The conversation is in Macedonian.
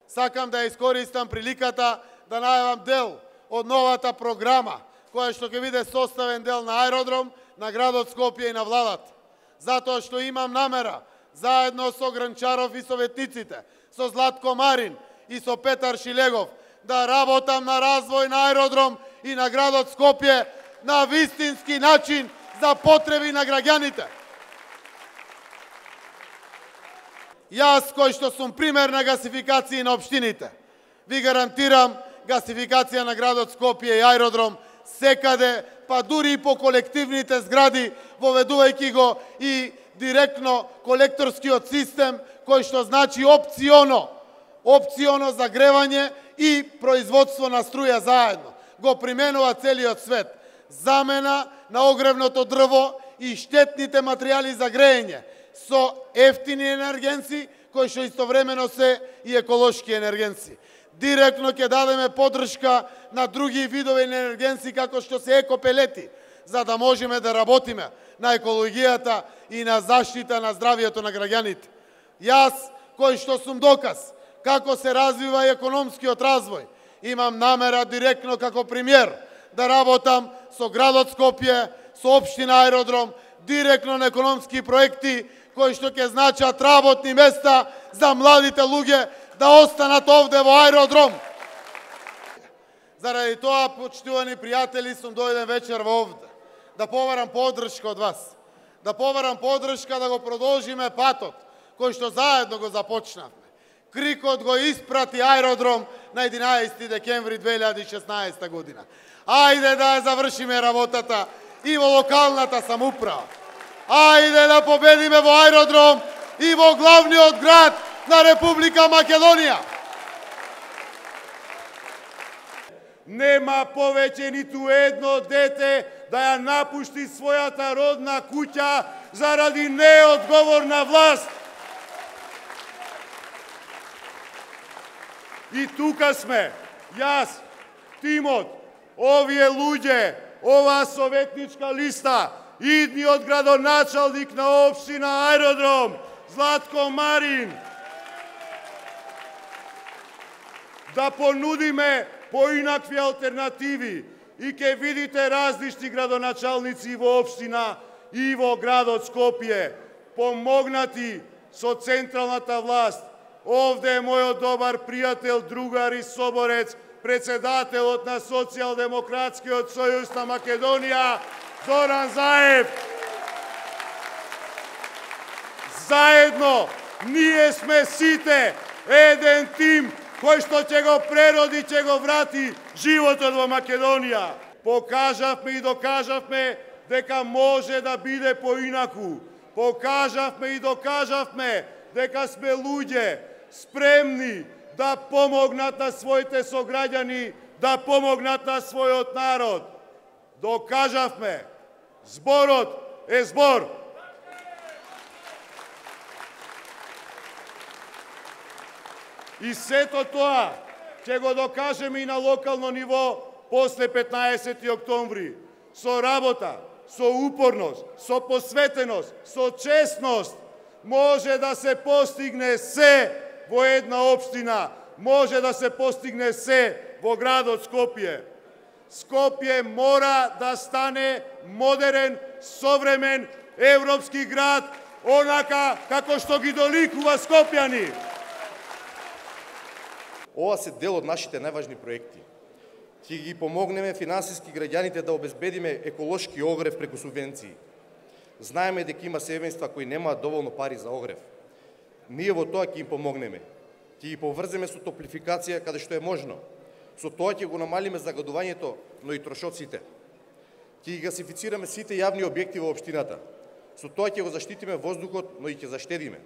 Сакам да искористам приликата да најавам дел од новата програма, која што ќе биде составен дел на аеродром, на градот Скопје и на владата. Затоа што имам намера, заедно со Гранчаров и советниците, со Златко Марин и со Петар Шилегов, да работам на развој на аеродром и на градот Скопје на вистински начин за потреби на граѓаните. Јас, кој што сум пример на гасификација на општините, ви гарантирам гасификација на градот Скопје и аеродром секаде, па дури и по колективните згради, воведувајќи го и директно колекторскиот систем, кој што значи опционо загревање и производство на струја заедно. Го применува целиот свет. Замена на огревното дрво и штетните материјали за грејење со ефтини енергенци, кои што истовремено се и еколошки енергенци. Директно ќе дадеме поддршка на други видови енергенци, како што се екопелети, за да можеме да работиме на екологијата и на заштита на здравието на граѓаните. Јас, кој што сум доказ како се развива економскиот развој, имам намера директно како премиер да работам со градот Скопје, со општина Аеродром, директно на економски проекти кои што ќе значат работни места за младите луѓе да останат овде во Аеродром. Заради тоа, почитувани пријатели, сум дојден вечер во овде да побарам поддршка од вас, да побарам поддршка да го продолжиме патот кој што заедно го започнавме. Крикот го испрати Аеродром на 11 декември 2016 година. Ајде да ја завршиме работата и во локалната самоуправа. Ајде да победиме во Аеродром и во главниот град на Република Македонија. Нема повеќе ниту едно дете да ја напушти својата родна куќа заради неодговорна власт. И тука сме, јас, тимот, овие луѓе, оваа советничка листа, идниот градоначалник на општина Аеродром, Златко Марин, да понудиме поинакви алтернативи и ќе видите различни градоначалници во општина и во градот Скопје, помогнати со централната власт. Овде е мојот добар пријател, другар и соборец, председателот на Социјалдемократскиот сојуз на Македонија, Зоран Заев. Заедно, ние сме сите еден тим кој што ќе го прероди, ќе го врати животот во Македонија. Покажавме и докажавме дека може да биде поинаку. Покажавме и докажавме дека сме луѓе спремни да помогнат на своите сограѓани, да помогнат на својот народ. Докажавме. Зборот е збор. И сето тоа ќе го докажеме и на локално ниво после 15 октомври. Со работа, со упорност, со посветеност, со честност може да се постигне се во една општина, може да се постигне се во градот Скопје. Скопје мора да стане модерен, современ, европски град, онака како што ги доликува скопјани. Ова се дел од нашите најважни проекти. Ќе ги помогнеме финансиски граѓаните да обезбедиме еколошки огрев преку субвенции. Знаеме дека има семејства кои немаат доволно пари за огрев. Ние во тоа ќе им помогнеме. Ќе ги поврземе со топлификација каде што е можно. Со тоа ќе го намалиме загадувањето, но и трошоците. Ќе ги гасифицираме сите јавни објекти во општината. Со тоа ќе го заштитиме воздухот, но и ќе заштедиме.